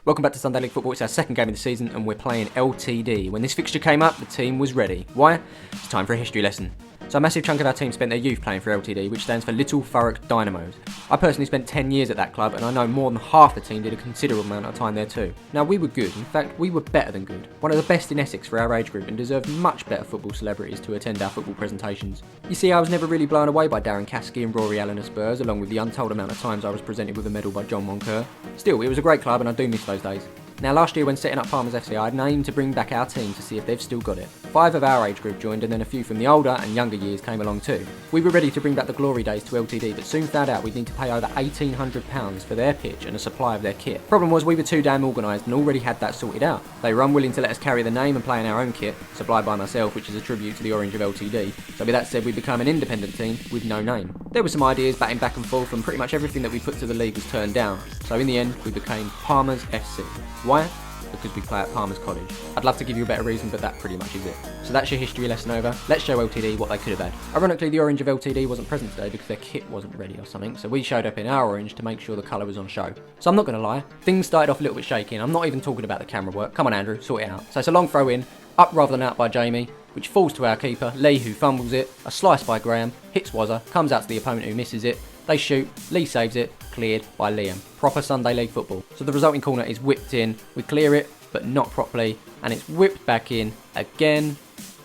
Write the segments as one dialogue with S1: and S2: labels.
S1: Welcome back to Sunday League Football. It's our second game of the season and we're playing LTD. When this fixture came up, the team was ready. Why? It's time for a history lesson. So a massive chunk of our team spent their youth playing for LTD, which stands for Little Thurrock Dynamos. I personally spent 10 years at that club and I know more than half the team did a considerable amount of time there too. Now we were good, in fact we were better than good. One of the best in Essex for our age group and deserved much better football celebrities to attend our football presentations. You see, I was never really blown away by Darren Caskey and Rory Allen at Spurs, along with the untold amount of times I was presented with a medal by John Moncur. Still, it was a great club and I do miss those days. Now last year when setting up Palmer's FC, I had an aim to bring back our team to see if they've still got it. 5 of our age group joined and then a few from the older and younger years came along too. We were ready to bring back the glory days to LTD, but soon found out we'd need to pay over £1,800 for their pitch and a supply of their kit. Problem was we were too damn organised and already had that sorted out. They were unwilling to let us carry the name and play in our own kit, supplied by myself, which is a tribute to the orange of LTD, so with that said we became an independent team with no name. There were some ideas batting back and forth and pretty much everything that we put to the league was turned down, so in the end we became Palmer's FC. Why? Because we play at Palmer's College. I'd love to give you a better reason, but that pretty much is it. So that's your history lesson over. Let's show LTD what they could have had. Ironically, the orange of LTD wasn't present today because their kit wasn't ready or something, so we showed up in our orange to make sure the colour was on show. So I'm not going to lie, things started off a little bit shaky, and I'm not even talking about the camera work. Come on Andrew, sort it out. So it's a long throw in, up rather than out by Jamie, which falls to our keeper, Lee, who fumbles it, a slice by Graham, hits Wazza, comes out to the opponent who misses it, they shoot, Lee saves it, cleared by Liam. Proper Sunday League football. So the resulting corner is whipped in, we clear it, but not properly, and it's whipped back in again,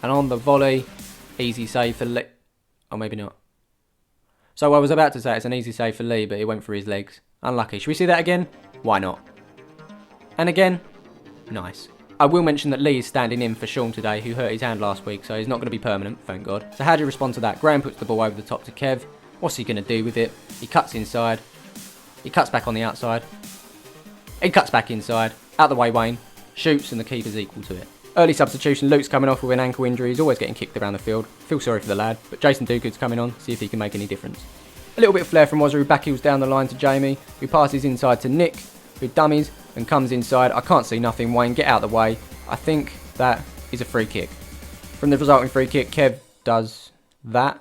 S1: and on the volley, easy save for Lee, or maybe not. So I was about to say it's an easy save for Lee, but it went for his legs. Unlucky. Should we see that again? Why not? And again, nice. I will mention that Lee is standing in for Sean today, who hurt his hand last week, so he's not going to be permanent, thank God. So how do you respond to that? Graham puts the ball over the top to Kev. What's he going to do with it? He cuts inside. He cuts back on the outside. He cuts back inside. Out the way, Wayne. Shoots and the keeper's equal to it. Early substitution, Luke's coming off with an ankle injury. He's always getting kicked around the field. Feel sorry for the lad, but Jason Duguid's coming on, see if he can make any difference. A little bit of flair from Wazza, who backheels down the line to Jamie, who passes inside to Nick, who dummies and comes inside. I can't see nothing. Wayne, get out of the way. I think that is a free kick. From the resulting free kick, Kev does that.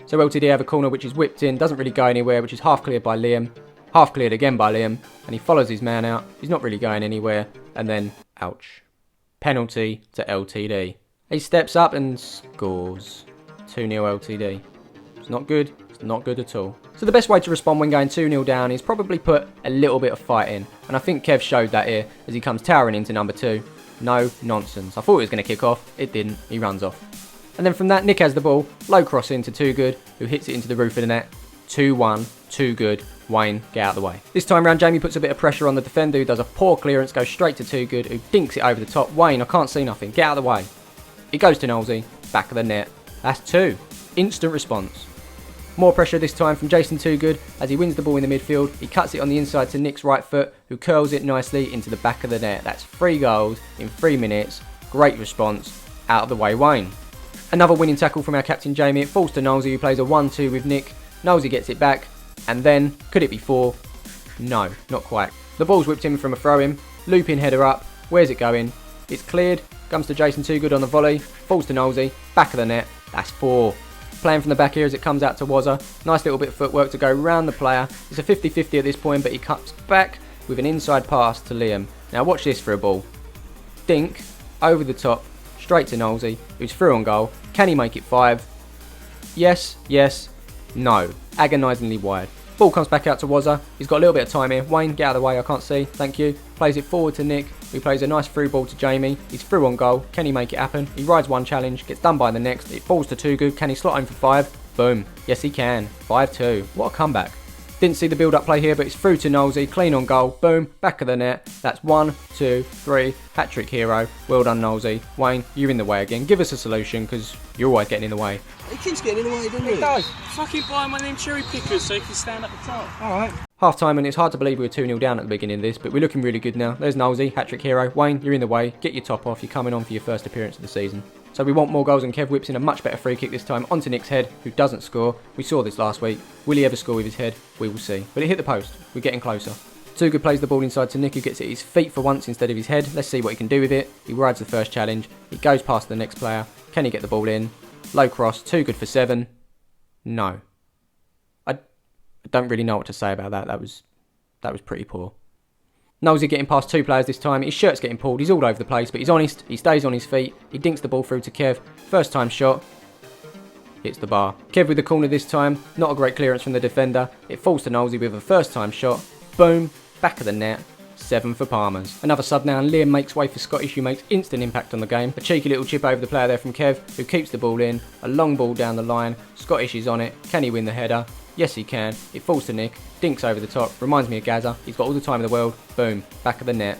S1: So LTD have a corner which is whipped in, doesn't really go anywhere, which is half cleared by Liam. Half cleared again by Liam, and he follows his man out. He's not really going anywhere, and then, ouch. Penalty to LTD. He steps up and scores. 2-0 LTD. It's not good, it's not good at all. So the best way to respond when going 2-0 down is probably put a little bit of fight in, and I think Kev showed that here as he comes towering into number 2. No nonsense. I thought he was going to kick off, it didn't, he runs off. And then from that, Nick has the ball, low cross into Toogood, who hits it into the roof of the net. 2-1, Toogood. Wayne, get out of the way. This time round, Jamie puts a bit of pressure on the defender, who does a poor clearance, goes straight to Toogood, who dinks it over the top. Wayne, I can't see nothing, get out of the way. It goes to Knowlesy, back of the net. That's 2. Instant response. More pressure this time from Jason Toogood as he wins the ball in the midfield. He cuts it on the inside to Nick's right foot, who curls it nicely into the back of the net. That's 3 goals in 3 minutes. Great response. Out of the way, Wayne. Another winning tackle from our captain Jamie. It falls to Knowlesy, who plays a 1-2 with Nick. Knowlesy gets it back. And then, could it be 4? No, not quite. The ball's whipped in from a throw-in, looping header up. Where's it going? It's cleared, comes to Jason Toogood on the volley, falls to Knowlesy, back of the net, that's 4. Playing from the back here as it comes out to Wazza. Nice little bit of footwork to go round the player. It's a 50-50 at this point, but he cuts back with an inside pass to Liam. Now watch this for a ball. Dink, over the top, straight to Knowlesy, who's through on goal. Can he make it 5? Yes, yes, no. Agonisingly wide. Ball comes back out to Wazza. He's got a little bit of time here. Wayne, get out of the way, I can't see. Thank you. Plays it forward to Nick, who plays a nice through ball to Jamie. He's through on goal. Can he make it happen? He rides one challenge, gets done by the next. It falls to Toogood. Can he slot home for 5? Boom. Yes, he can. 5-2. What a comeback. Didn't see the build-up play here, but it's through to Knowlesy. Clean on goal. Boom. Back of the net. That's 1, 2, 3. Hat-trick hero. Well done, Knowlesy. Wayne, you're in the way again. Give us a solution, because you're always getting in the way.
S2: He keeps getting in the way, doesn't he?
S3: He does. Fucking buy one of them cherry pickers so he can stand at the top.
S2: Alright.
S1: Half time, and it's hard to believe we were 2-0 down at the beginning of this, but we're looking really good now. There's Knowlesy, hat-trick hero. Wayne, you're in the way. Get your top off. You're coming on for your first appearance of the season. So we want more goals, and Kev whips in a much better free kick this time onto Nick's head, who doesn't score. We saw this last week. Will he ever score with his head? We will see. But it hit the post. We're getting closer. Toogood plays the ball inside to Nick, who gets it at his feet for once instead of his head. Let's see what he can do with it. He rides the first challenge. He goes past the next player. Can he get the ball in? Low cross. Toogood for 7. No. I don't really know what to say about that. That was pretty poor. Nosey getting past 2 players this time, his shirt's getting pulled, he's all over the place, but he's honest, he stays on his feet, he dinks the ball through to Kev, first time shot, hits the bar. Kev with the corner this time, not a great clearance from the defender, it falls to Nosey with a first time shot, boom, back of the net, 7 for Palmer's. Another sub now and Liam makes way for Scottish, who makes instant impact on the game. A cheeky little chip over the player there from Kev, who keeps the ball in, a long ball down the line, Scottish is on it, can he win the header? Yes he can, it falls to Nick, dinks over the top, reminds me of Gaza, he's got all the time in the world, boom, back of the net.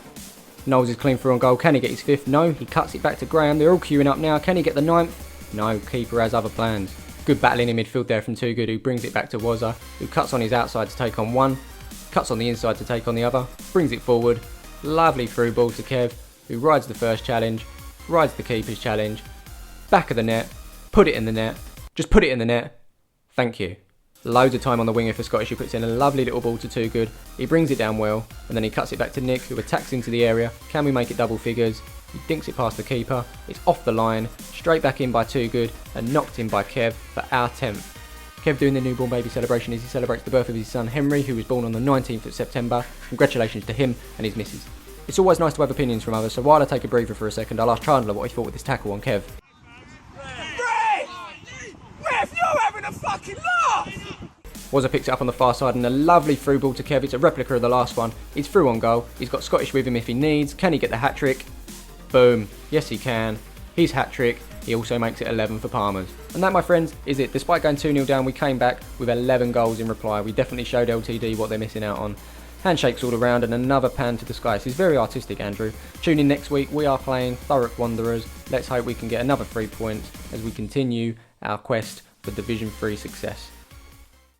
S1: Knowles is clean through on goal, can he get his 5th? No, he cuts it back to Graham, they're all queuing up now, can he get the 9th? No, keeper has other plans. Good battling in midfield there from Too Good, who brings it back to Wazza, who cuts on his outside to take on one, cuts on the inside to take on the other, brings it forward, lovely through ball to Kev, who rides the first challenge, rides the keeper's challenge, back of the net, put it in the net, just put it in the net, thank you. Loads of time on the winger for Scottish, who puts in a lovely little ball to Too Good, he brings it down well, and then he cuts it back to Nick, who attacks into the area, can we make it double figures? He dinks it past the keeper, it's off the line, straight back in by Too Good, and knocked in by Kev for our 10th. Kev doing the newborn baby celebration as he celebrates the birth of his son Henry, who was born on the 19th of September. Congratulations to him and his missus. It's always nice to have opinions from others, so while I take a breather for a second, I'll ask Chandler what he thought with this tackle on Kev.
S2: Ref, you're having a fucking laugh!
S1: Wazza picks it up on the far side and a lovely through ball to Kev. It's a replica of the last one. He's through on goal. He's got Scottish with him if he needs. Can he get the hat-trick? Boom. Yes, he can. His hat-trick. He also makes it 11 for Palmer's. And that, my friends, is it. Despite going 2-0 down, we came back with 11 goals in reply. We definitely showed LTD what they're missing out on. Handshakes all around and another pan to the sky. This is very artistic, Andrew. Tune in next week. We are playing Thurrock Wanderers. Let's hope we can get another 3 points as we continue our quest for Division 3 success.